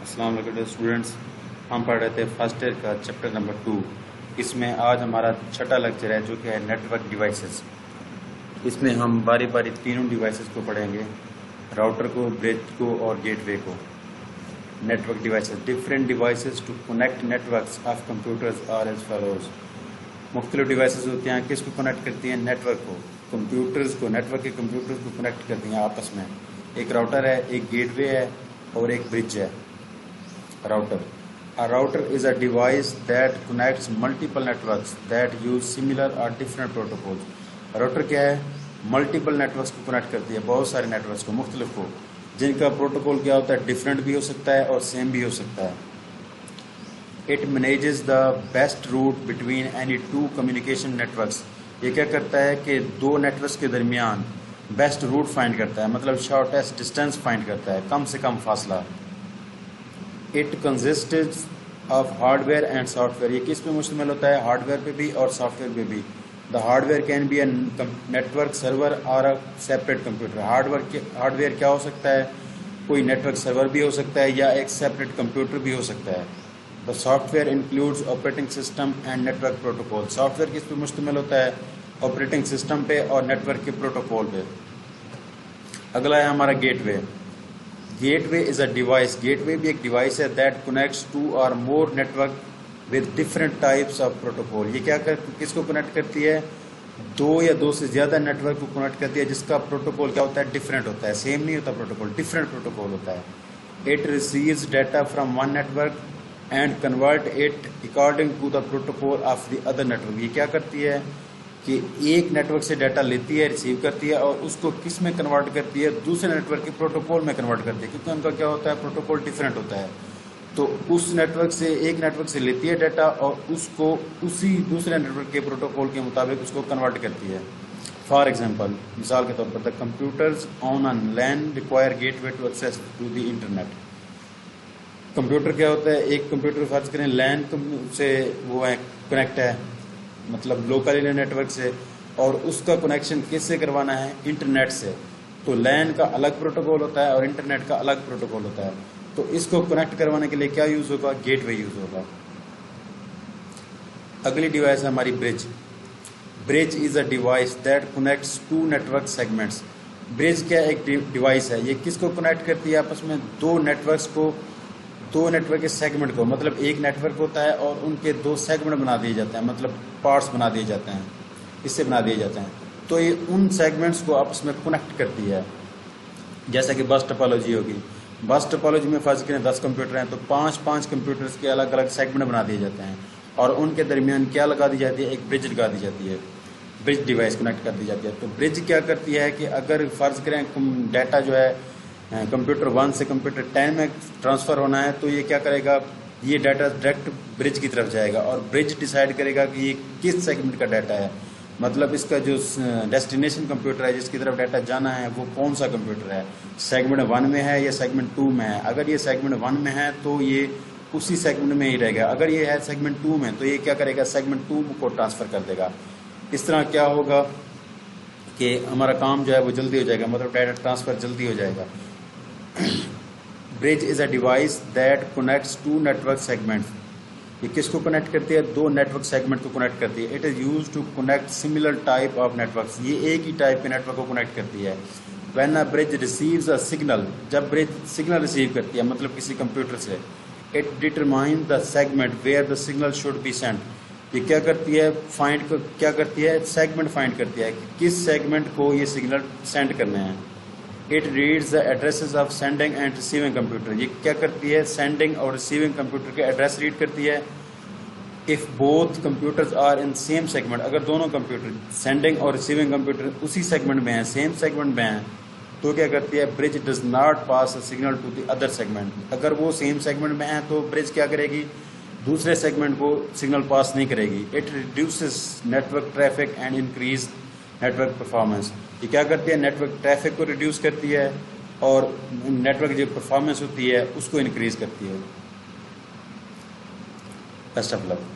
السلام علیکم اسٹوڈنٹس، ہم پڑھ رہے تھے فرسٹ ایئر کا چیپٹر نمبر 2۔ اس میں آج ہمارا چھٹا لیکچر ہے جو کہ ہے نیٹ ورک ڈیوائسز۔ اس میں ہم باری باری تینوں ڈیوائسز کو پڑھیں گے، راؤٹر کو، برج کو اور گیٹ وے کو۔ Network devices, different devices to connect networks of computers are as follows. مختلف ڈیوائسز ہوتے ہیں، کس کو کنیکٹ کرتی ہیں؟ نیٹ ورک کو، کمپیوٹرز کو، نیٹ ورک کے کمپیوٹرز کو کنیکٹ کرتی ہیں آپس میں۔ ایک راؤٹر ہے، ایک گیٹ وے ہے اور ایک برج ہے۔ Router. A router is a device that connects multiple networks that use similar or different protocols. Router کیا ہے؟ ملٹیپل نیٹورکس کو کنیکٹ کرتی ہے، بہت سارے نیٹورکس کو، مختلف کو، جن کا پروٹوکول کیا ہوتا ہے؟ ڈفرینٹ بھی ہو سکتا ہے اور سیم بھی ہو سکتا ہے۔ It manages the best route between any two communication networks. یہ کیا کرتا ہے کہ دو نیٹورکس کے درمیان بیسٹ روٹ فائنڈ کرتا ہے، مطلب شارٹیسٹ ڈسٹینس فائنڈ کرتا ہے، کم سے کم فاصلہ۔ It consists of hardware and software. یہ کس پہ مشتمل ہوتا ہے؟ ہارڈ ویئر پہ بھی اور سافٹ ویئر پہ بھی۔ The hardware can be a network server or a separate computer. Hard where کیا ہو سکتا ہے؟ کوئی نیٹورک سرور بھی ہو سکتا ہے یا ایک سیپریٹ کمپیوٹر بھی ہو سکتا ہے۔ The software includes operating system and network protocol. Soft where کس پہ مشتمل ہوتا ہے؟ آپریٹنگ سسٹم پہ اور نیٹورک کے پروٹوکول پہ۔ اگلا ہے ہمارا gateway. Gateway is a device, gateway بھی ایک ڈیوائس ہے that connects two or more network with different types of protocol. یہ کس کو کنیکٹ کرتی ہے؟ دو یا دو سے زیادہ نیٹورک کو کنیکٹ کرتی ہے جس کا پروٹوکول کیا ہوتا ہے؟ ڈفرینٹ ہوتا ہے، سیم نہیں ہوتا پروٹوکول، ڈفرینٹ پروٹوکول ہوتا ہے۔ It receives data from one network and convert it according to the protocol of the other network. یہ کیا کرتی ہے کہ ایک نیٹورک سے ڈیٹا لیتی ہے، ریسیو کرتی ہے اور اس کو کس میں کنورٹ کرتی ہے؟ دوسرے نیٹورک کے پروٹوکول میں کنورٹ کرتی ہے، کیونکہ ان کا کیا ہوتا ہے؟ پروٹوکول ڈیفرنٹ ہوتا ہے۔ تو اس نیٹورک سے، ایک نیٹورک سے لیتی ہے ڈیٹا اور اس کو اسی دوسرے نیٹورک کے پروٹوکول کے مطابق اس کو کنورٹ کرتی ہے۔ فار ایگزامپل، مثال کے طور پر، the computers on a LAN require gateway to access to the internet. Computer کیا ہوتا ہے؟ ایک کمپیوٹر فرض کریں لین سے وہ ہے کنیکٹ ہے، مطلب لوکل ایریا نیٹورک سے، اور اس کا کنیکشن کس سے کروانا ہے؟ انٹرنیٹ سے۔ تو لین کا الگ پروٹوکول ہوتا ہے اور انٹرنیٹ کا الگ پروٹوکول ہوتا ہے۔ تو اس کو کنیکٹ کروانے کے لیے کیا یوز ہوگا؟ گیٹ وے یوز ہوگا۔ اگلی ڈیوائس ہے ہماری bridge. Bridge is a device that connects two network segments. Bridge کیا ایک ڈیوائس ہے، یہ کس کو کنیکٹ کرتی ہے آپس میں؟ دو نیٹورکس کو، دو نیٹورک کے سیگمنٹ کو، مطلب ایک نیٹورک ہوتا ہے اور ان کے دو سیگمنٹ بنا دیے جاتے ہیں، مطلب پارٹس بنا دیے جاتے ہیں، اس سے بنا دیے جاتے ہیں۔ تو یہ ان سیگمنٹس کو آپس میں کنیکٹ کرتی ہے، جیسا کہ بس ٹپالوجی ہوگی۔ بس ٹپالوجی میں فرض کریں 10 کمپیوٹر ہیں تو 5 کمپیوٹرز کے الگ الگ سیگمنٹ بنا دیے جاتے ہیں اور ان کے درمیان کیا لگا دی جاتی ہے؟ ایک برج لگا دی جاتی ہے، برج ڈیوائس کنیکٹ کر دی جاتی ہے۔ تو برج کیا کرتی ہے کہ اگر فرض کریں ڈیٹا جو ہے کمپیوٹر 1 سے کمپیوٹر 10 میں ٹرانسفر ہونا ہے تو یہ کیا کرے گا؟ یہ ڈیٹا ڈائریکٹ برج کی طرف جائے گا اور برج ڈیسائیڈ کرے گا کہ یہ کس سیگمنٹ کا ڈیٹا ہے، مطلب اس کا جو ڈیسٹینیشن کمپیوٹر ہے جس کی طرف ڈیٹا جانا ہے وہ کون سا کمپیوٹر ہے، سیگمنٹ 1 میں ہے یا سیگمنٹ 2 میں ہے۔ اگر یہ سیگمنٹ 1 میں ہے تو یہ اسی سیگمنٹ میں ہی رہے گا، اگر یہ ہے سیگمنٹ 2 میں تو یہ کیا کرے گا؟ سیگمنٹ 2 کو ٹرانسفر کر دے گا۔ اس طرح کیا ہوگا کہ ہمارا کام جو ہے وہ جلدی ہو جائے گا، مطلب ڈیٹا ٹرانسفر جلدی ہو جائے گا۔ Bridge is a device that connects two network segments. یہ کس کو کنیکٹ کرتی ہے؟ دو نیٹورک سیگمنٹ کو کنیکٹ کرتی ہے۔ It is use to connect similar type of networks. یہ ایک ہی ٹائپ کے نیٹورک کو کنیکٹ کرتی ہے۔ When a bridge receives a signal, جب برج سگنل ریسیو کرتی ہے مطلب کسی کمپیوٹر سے، it determine the segment where the signal should be sent. یہ کیا کرتی ہے؟ کیا کرتی ہے؟ سیگمنٹ فائنڈ کرتی ہے کہ کس سیگمنٹ کو یہ سگنل سینڈ کرنے ہیں۔ It reads the addresses of sending and receiving computer. یہ کیا کرتی ہے؟ سینڈنگ اور ریسیونگ کمپیوٹر کے ایڈریس ریڈ کرتی ہے۔ If both computers are in same segment, اگر دونوں کمپیوٹر سینڈنگ اور ریسیونگ کمپیوٹر اسی سیگمنٹ میں ہیں، سیم سیگمنٹ میں ہیں، تو کیا کرتی ہے؟ Bridge does not pass a signal to the other segment. اگر وہ سیم سیگمنٹ میں ہیں تو برج کیا کرے گی؟ دوسرے سیگمنٹ کو سگنل پاس نہیں کرے گی۔ It reduces network traffic and increase network performance. یہ کیا کرتی ہے؟ نیٹورک ٹریفک کو ریڈیوس کرتی ہے اور نیٹورک جو پرفارمنس ہوتی ہے اس کو انکریز کرتی ہے۔ Best of look.